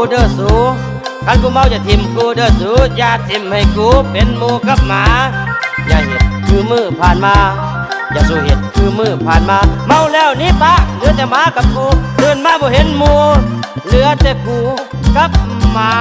เด้อสูคันกูเมาจะทิ่มกูเด้อสูอย่าทิ่มให้กูเป็นหมู่กับหมาอย่าเฮ็ดคือมือผ่านมาอย่าสู้เฮ็ดคือมือผ่านมาเมาแล้วนี่ปะเหลือแต่หมากับกูตื่นมาบ่เห็นหมู่เหลือแต่กูกับหมา